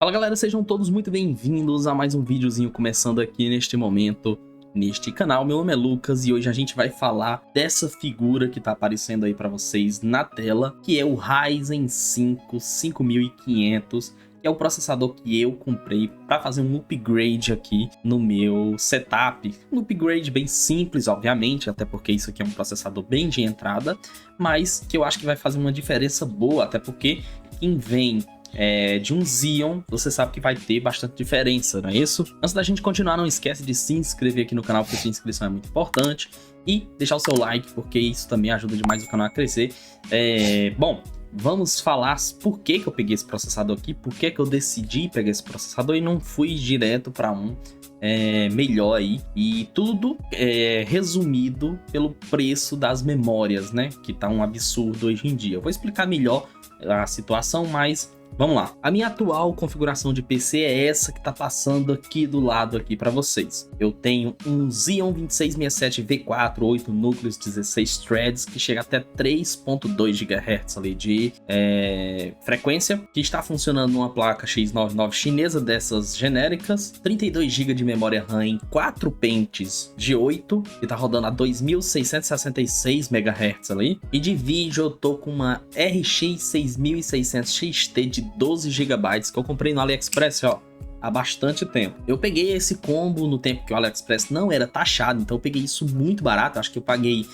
Fala galera, sejam todos muito bem-vindos a mais um videozinho começando aqui neste momento, neste canal. Meu nome é Lucas e hoje a gente vai falar dessa figura que tá aparecendo aí pra vocês na tela, que é o Ryzen 5 5500, que é o processador que eu comprei para fazer um upgrade aqui no meu setup. Um upgrade bem simples, obviamente, até porque isso aqui é um processador bem de entrada, mas que eu acho que vai fazer uma diferença boa, até porque quem vem de um Xeon, você sabe que vai ter bastante diferença, não é isso? Antes da gente continuar, não esquece de se inscrever aqui no canal, porque sua inscrição é muito importante, e deixar o seu like, porque isso também ajuda demais o canal a crescer. Bom, vamos falar por que eu peguei esse processador aqui, por que eu decidi pegar esse processador e não fui direto para um melhor aí, e tudo resumido pelo preço das memórias, né, que tá um absurdo hoje em dia. Eu vou explicar melhor a situação, mas vamos lá. A minha atual configuração de PC é essa que tá passando aqui do lado aqui para vocês. Eu tenho um Xeon 2667 V4, 8 núcleos, 16 threads, que chega até 3.2 GHz ali de frequência, que está funcionando numa placa X99 chinesa dessas genéricas, 32 GB de memória RAM em 4 pentes de 8, que tá rodando a 2666 MHz ali, e de vídeo eu tô com uma RX 6600 XT de 12 GB que eu comprei no AliExpress, ó, há bastante tempo. Eu peguei esse combo no tempo que o AliExpress não era taxado, então eu peguei isso muito barato. Acho que eu paguei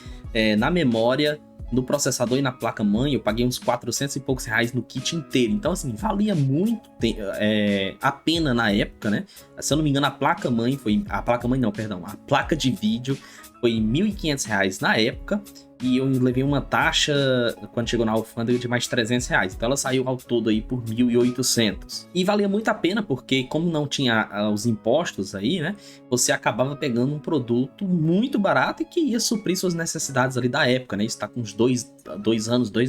na memória, no processador e na placa-mãe, eu paguei uns 400 e poucos reais no kit inteiro. Então, assim, valia muito a pena na época, né? Se eu não me engano, a placa-mãe foi... A placa-mãe não, perdão. A placa de vídeo foi R$ 1.500 na época. E eu levei uma taxa, quando chegou na alfândega, de mais 300 reais. Então ela saiu ao todo aí por 1.800. E valia muito a pena, porque como não tinha os impostos aí, né? Você acabava pegando um produto muito barato e que ia suprir suas necessidades ali da época, né? Isso tá com uns 2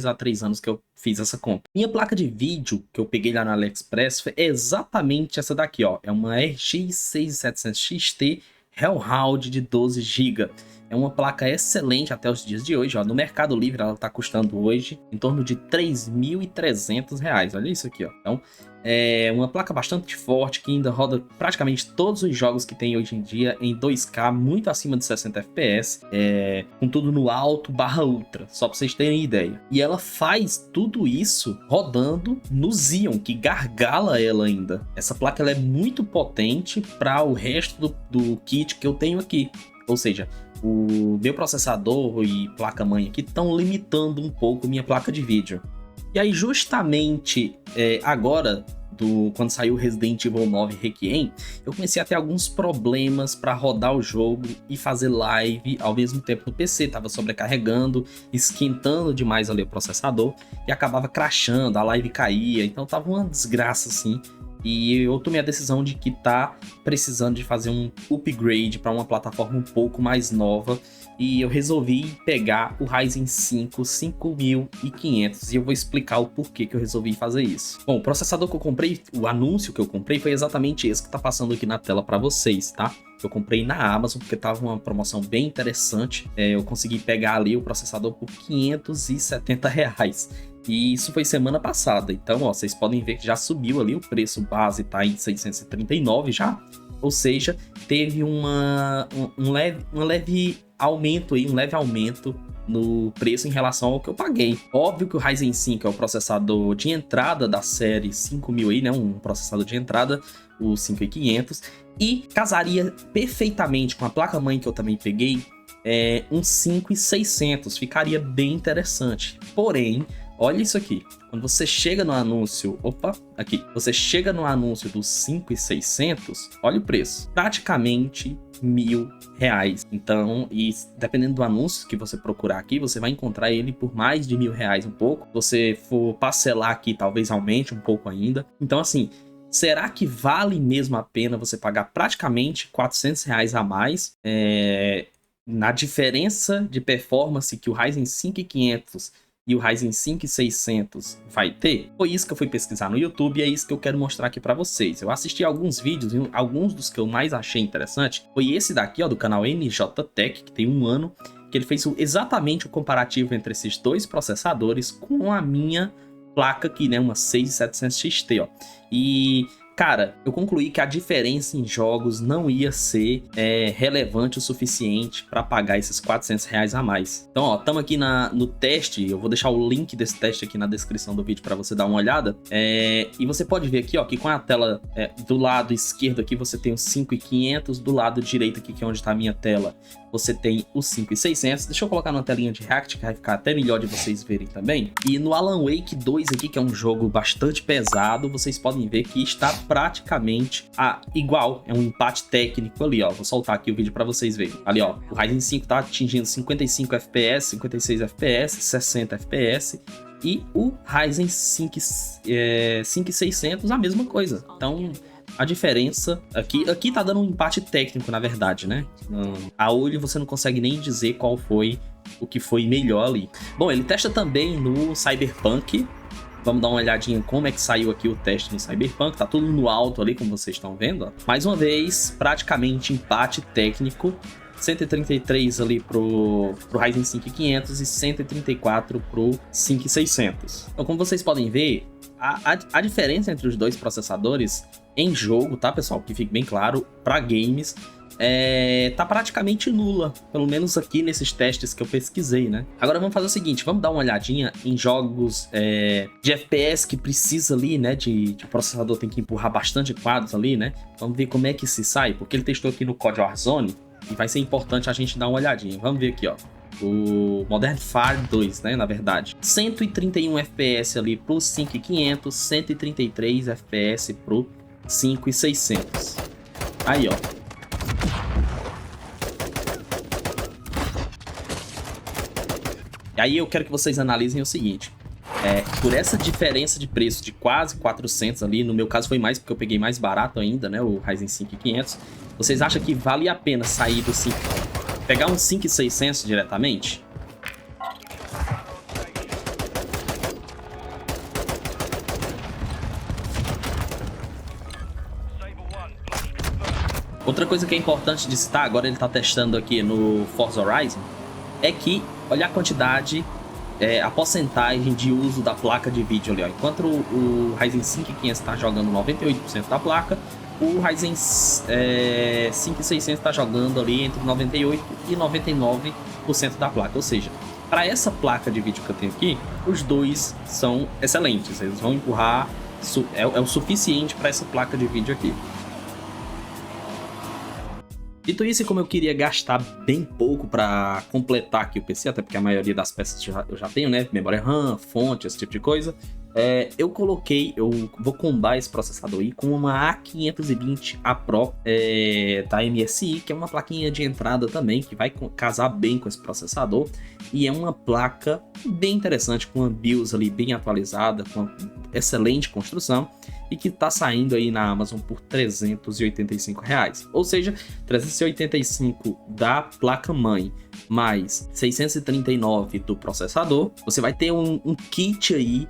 a 3 anos que eu fiz essa compra. Minha placa de vídeo, que eu peguei lá no AliExpress, foi exatamente essa daqui, ó. É uma RX 6700 XT Hellhound de 12 GB. É uma placa excelente até os dias de hoje, ó. No Mercado Livre ela tá custando hoje em torno de R$ 3.300. Olha isso aqui, ó. Então, é uma placa bastante forte que ainda roda praticamente todos os jogos que tem hoje em dia em 2K, muito acima de 60 FPS, com tudo no alto / ultra, só pra vocês terem ideia. E ela faz tudo isso rodando no Xeon, que gargala ela ainda. Essa placa ela é muito potente para o resto do kit que eu tenho aqui. Ou seja, o meu processador e placa-mãe aqui estão limitando um pouco minha placa de vídeo. E aí justamente agora, quando saiu Resident Evil 9 Requiem, eu comecei a ter alguns problemas para rodar o jogo e fazer live ao mesmo tempo no PC. Tava sobrecarregando, esquentando demais ali o processador e acabava crashando, a live caía, então tava uma desgraça assim. E eu tomei a decisão de que tá precisando de fazer um upgrade para uma plataforma um pouco mais nova. E eu resolvi pegar o Ryzen 5 5500 e eu vou explicar o porquê que eu resolvi fazer isso. Bom, o processador que eu comprei, o anúncio que eu comprei foi exatamente esse que tá passando aqui na tela para vocês, tá? Eu comprei na Amazon porque tava uma promoção bem interessante. Eu consegui pegar ali o processador por R$ 570 reais. E isso foi semana passada, então ó, vocês podem ver que já subiu ali, o preço base tá em 639 já, ou seja, teve um leve aumento aí, um leve aumento no preço em relação ao que eu paguei. Óbvio que o Ryzen 5 é o processador de entrada da série 5000 aí, né, um processador de entrada, o 5500, e casaria perfeitamente com a placa-mãe que eu também peguei, um 5600, ficaria bem interessante, porém, olha isso aqui, quando você chega no anúncio, você chega no anúncio dos 5.600, olha o preço, praticamente R$ 1.000. Então, e dependendo do anúncio que você procurar aqui, você vai encontrar ele por mais de R$ 1.000 um pouco. Se você for parcelar aqui, talvez aumente um pouco ainda. Então, assim, será que vale mesmo a pena você pagar praticamente R$ 400 a mais na diferença de performance que o Ryzen 5500 e o Ryzen 5600 vai ter? Foi isso que eu fui pesquisar no YouTube e é isso que eu quero mostrar aqui pra vocês. Eu assisti alguns vídeos e alguns dos que eu mais achei interessante foi esse daqui, ó, do canal NJTech, que tem 1 ano, que ele fez exatamente o comparativo entre esses dois processadores com a minha placa aqui, né, uma 6700 XT, ó. E cara, eu concluí que a diferença em jogos não ia ser relevante o suficiente para pagar esses R$ 400 a mais. Então, ó, estamos aqui no teste, eu vou deixar o link desse teste aqui na descrição do vídeo para você dar uma olhada. E você pode ver aqui, ó, que com a tela do lado esquerdo aqui você tem os 5.500, do lado direito aqui, que é onde está a minha tela, você tem os 5.600. Deixa eu colocar numa telinha de React, que vai ficar até melhor de vocês verem também. E no Alan Wake 2 aqui, que é um jogo bastante pesado, vocês podem ver que está praticamente igual. É um empate técnico ali, ó. Vou soltar aqui o vídeo para vocês verem. Ali, ó, o Ryzen 5 tá atingindo 55 FPS, 56 FPS, 60 FPS. E o Ryzen 5600 a mesma coisa. Então, a diferença aqui tá dando um empate técnico, na verdade, né? A olho você não consegue nem dizer qual foi o que foi melhor ali. Bom, ele testa também no Cyberpunk. Vamos dar uma olhadinha como é que saiu aqui o teste no Cyberpunk. Tá tudo no alto ali, como vocês estão vendo, ó. Mais uma vez, praticamente empate técnico. 133 ali pro Ryzen 5500 e 134 pro 5600. Então, como vocês podem ver, a diferença entre os dois processadores em jogo, tá, pessoal? Que fique bem claro, para games, tá praticamente nula, pelo menos aqui nesses testes que eu pesquisei, né? Agora vamos fazer o seguinte, vamos dar uma olhadinha em jogos de FPS que precisa ali, né, de processador tem que empurrar bastante quadros ali, né? Vamos ver como é que se sai, porque ele testou aqui no COD Warzone e vai ser importante a gente dar uma olhadinha. Vamos ver aqui, ó. O Modern Warfare 2, né, na verdade. 131 FPS ali pro 5500, 133 FPS pro 5600. Aí, ó. E aí eu quero que vocês analisem o seguinte. Por essa diferença de preço de quase 400 ali, no meu caso foi mais porque eu peguei mais barato ainda, né, o Ryzen 5500. Vocês acham que vale a pena sair do 5, pegar um 5600 diretamente? Outra coisa que é importante de citar, agora ele está testando aqui no Forza Horizon, é que, olha a quantidade, a porcentagem de uso da placa de vídeo ali, ó. Enquanto o Ryzen 5500 está jogando 98% da placa, o Ryzen 5600 está jogando ali entre 98% e 99% da placa. Ou seja, para essa placa de vídeo que eu tenho aqui, os dois são excelentes. Eles vão empurrar, é o suficiente para essa placa de vídeo aqui. Dito isso, como eu queria gastar bem pouco para completar aqui o PC, até porque a maioria das peças eu já tenho, né? Memória RAM, fonte, esse tipo de coisa. Eu vou combar esse processador aí com uma A520A Pro da MSI, que é uma plaquinha de entrada também, que vai casar bem com esse processador. E é uma placa bem interessante, com uma BIOS ali bem atualizada, com uma excelente construção, e que tá saindo aí na Amazon por R$385. Ou seja, 385 da placa-mãe mais 639 do processador. Você vai ter um kit aí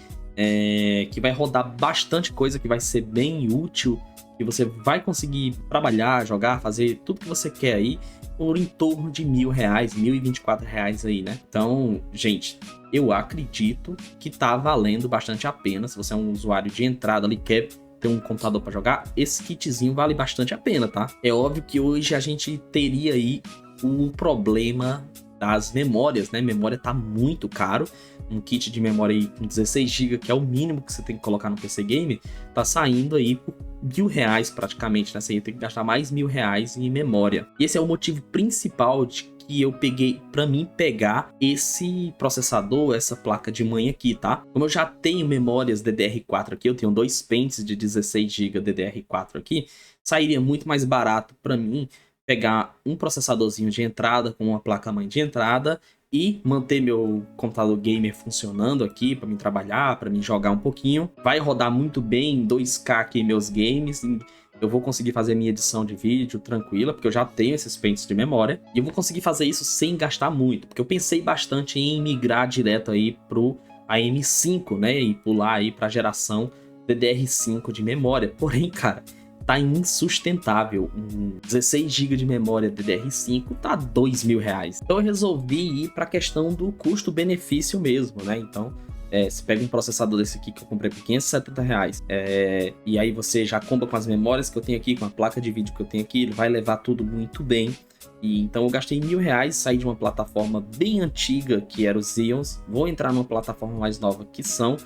que vai rodar bastante coisa, que vai ser bem útil, que você vai conseguir trabalhar, jogar, fazer tudo que você quer aí por em torno de R$1.000, R$1.024 aí, né? Então, gente, eu acredito que tá valendo bastante a pena. Se você é um usuário de entrada ali, quer ter um computador para jogar, esse kitzinho vale bastante a pena, tá? É óbvio que hoje a gente teria aí o problema das memórias, né? Memória tá muito caro. Um kit de memória aí com 16 GB, que é o mínimo que você tem que colocar no PC Game, tá saindo aí por R$1.000 praticamente, né? Você tem que gastar mais R$1.000 em memória. E esse é o motivo principal de que eu peguei para mim pegar esse processador, essa placa de mãe aqui, tá? Como eu já tenho memórias DDR4 aqui, eu tenho 2 pentes de 16 GB DDR4 aqui, sairia muito mais barato para mim pegar um processadorzinho de entrada com uma placa-mãe de entrada e manter meu computador gamer funcionando aqui para mim trabalhar, para mim jogar um pouquinho. Vai rodar muito bem em 2K aqui meus games, eu vou conseguir fazer minha edição de vídeo tranquila, porque eu já tenho esses pentes de memória, e eu vou conseguir fazer isso sem gastar muito, porque eu pensei bastante em migrar direto aí pro AM5, né, e pular aí para a geração DDR5 de memória. Porém, cara, tá insustentável. 16 GB de memória DDR5 tá R$2.000. Então eu resolvi ir para a questão do custo-benefício mesmo, né? Então Você pega um processador desse aqui que eu comprei por R$570, e aí você já compra com as memórias que eu tenho aqui, com a placa de vídeo que eu tenho aqui, ele vai levar tudo muito bem. E então eu gastei R$1.000, saí de uma plataforma bem antiga, que era os Xeons, vou entrar numa plataforma mais nova, que são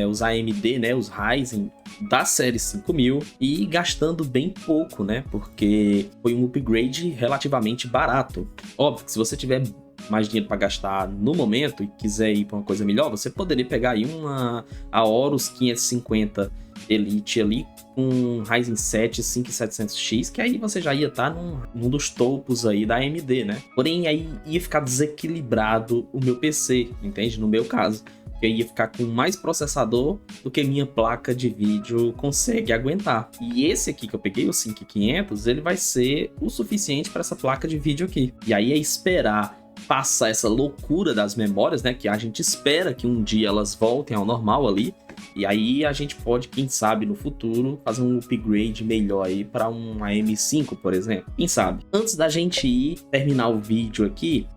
os AMD, né, os Ryzen da série 5000, e gastando bem pouco, né, porque foi um upgrade relativamente barato. Óbvio que se você tiver mais dinheiro para gastar no momento e quiser ir para uma coisa melhor, você poderia pegar aí a Aorus 550 Elite ali com Ryzen 7 5700X, que aí você já ia estar num dos topos aí da AMD, né? Porém, aí ia ficar desequilibrado o meu PC, entende? No meu caso, eu ia ficar com mais processador do que minha placa de vídeo consegue aguentar. E esse aqui que eu peguei, o 5500, ele vai ser o suficiente para essa placa de vídeo aqui. E aí é esperar passar essa loucura das memórias, né? Que a gente espera que um dia elas voltem ao normal ali. E aí a gente pode, quem sabe, no futuro, fazer um upgrade melhor aí para um AM5, por exemplo. Quem sabe? Antes da gente terminar o vídeo aqui,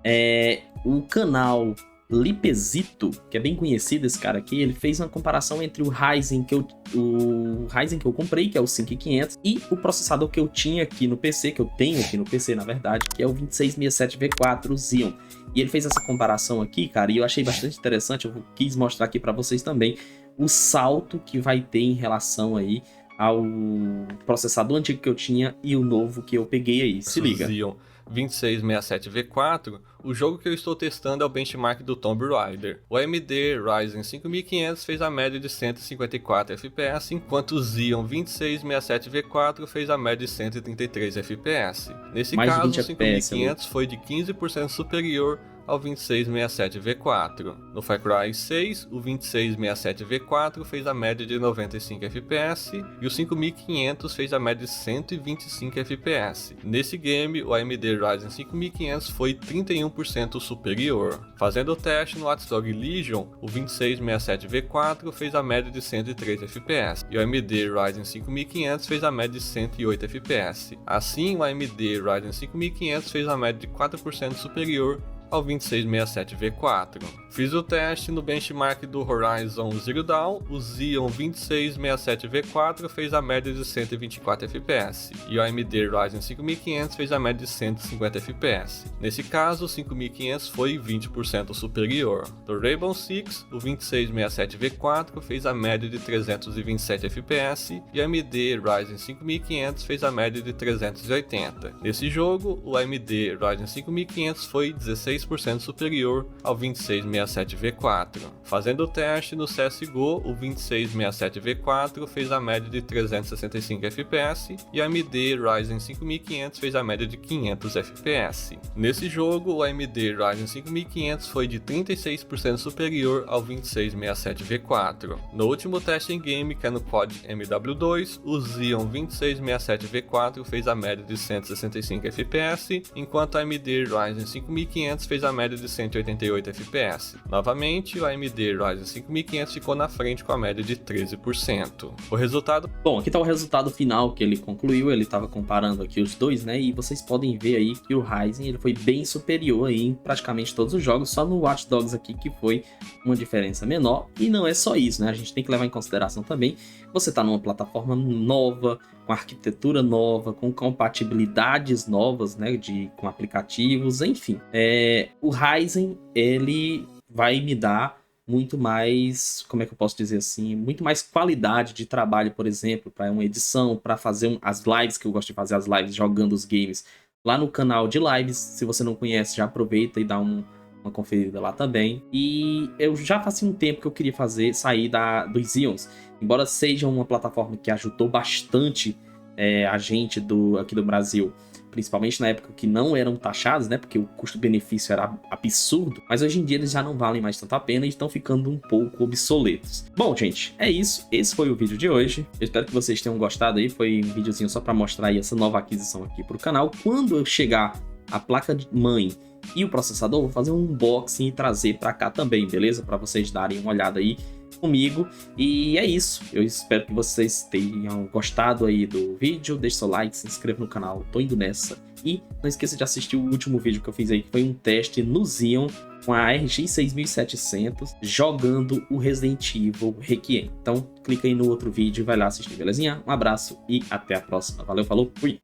o canal Lipezito, que é bem conhecido esse cara aqui, ele fez uma comparação entre o Ryzen que eu comprei, que é o 5500, e o processador que eu tinha aqui no PC, que eu tenho aqui no PC, na verdade, que é o 2667V4 Xeon. E ele fez essa comparação aqui, cara, e eu achei bastante interessante, eu quis mostrar aqui para vocês também o salto que vai ter em relação aí ao processador antigo que eu tinha e o novo que eu peguei aí. Se liga. Xeon 2667V4, o jogo que eu estou testando é o benchmark do Tomb Raider. O AMD Ryzen 5500 fez a média de 154 FPS, enquanto o Xeon 2667V4 fez a média de 133 FPS. Nesse caso, o 5500 foi de 15% superior ao 2667V4. No Far Cry 6, o 2667V4 fez a média de 95 FPS e o 5500 fez a média de 125 FPS. Nesse game, o AMD Ryzen 5500 foi 31% superior. Fazendo o teste no Watch Dogs Legion, o 2667V4 fez a média de 103 FPS e o AMD Ryzen 5500 fez a média de 108 FPS. Assim, o AMD Ryzen 5500 fez a média de 4% superior ao 2667V4. Fiz o teste no benchmark do Horizon Zero Dawn, o Xeon 2667V4 fez a média de 124 FPS e o AMD Ryzen 5500 fez a média de 150 FPS. Nesse caso, o 5500 foi 20% superior. No Rainbow Six, o 2667V4 fez a média de 327 FPS e o AMD Ryzen 5500 fez a média de 380. Nesse jogo, o AMD Ryzen 5500 foi 16% superior ao 2667V4. Fazendo o teste no CSGO, o 2667V4 fez a média de 365 FPS e a AMD Ryzen 5500 fez a média de 500 FPS. Nesse jogo, o AMD Ryzen 5500 foi de 36% superior ao 2667V4. No último teste em game, que é no COD MW2, o Xeon 2667V4 fez a média de 165 FPS, enquanto a AMD Ryzen 5500 fez a média de 188 FPS. Novamente, o AMD Ryzen 5500 ficou na frente com a média de 13%. O resultado... Bom, aqui está o resultado final que ele concluiu, ele estava comparando aqui os dois, né, e vocês podem ver aí que o Ryzen ele foi bem superior aí em praticamente todos os jogos, só no Watch Dogs aqui que foi uma diferença menor, e não é só isso, né, a gente tem que levar em consideração também, você está numa plataforma nova, com arquitetura nova, com compatibilidades novas, né, com aplicativos, enfim. O Ryzen, ele vai me dar muito mais, como é que eu posso dizer assim, muito mais qualidade de trabalho, por exemplo, para uma edição, para fazer as lives, que eu gosto de fazer as lives jogando os games lá no canal de lives. Se você não conhece, já aproveita e dá uma conferida lá também. E eu já fazia um tempo que eu queria sair dos Xeons, embora seja uma plataforma que ajudou bastante a gente aqui do Brasil, principalmente na época que não eram taxados, né, porque o custo-benefício era absurdo, mas hoje em dia eles já não valem mais tanto a pena e estão ficando um pouco obsoletos. Bom, gente, é isso, esse foi o vídeo de hoje, eu espero que vocês tenham gostado aí, foi um videozinho só para mostrar aí essa nova aquisição aqui pro canal. Quando eu chegar a placa de mãe e o processador, vou fazer um unboxing e trazer para cá também, beleza? Para vocês darem uma olhada aí comigo. E é isso, eu espero que vocês tenham gostado aí do vídeo, deixe seu like, se inscreva no canal, tô indo nessa. E não esqueça de assistir o último vídeo que eu fiz aí, que foi um teste no Xeon com a RX 6700 jogando o Resident Evil Requiem. Então clica aí no outro vídeo e vai lá assistir, belezinha? Um abraço e até a próxima. Valeu, falou, fui!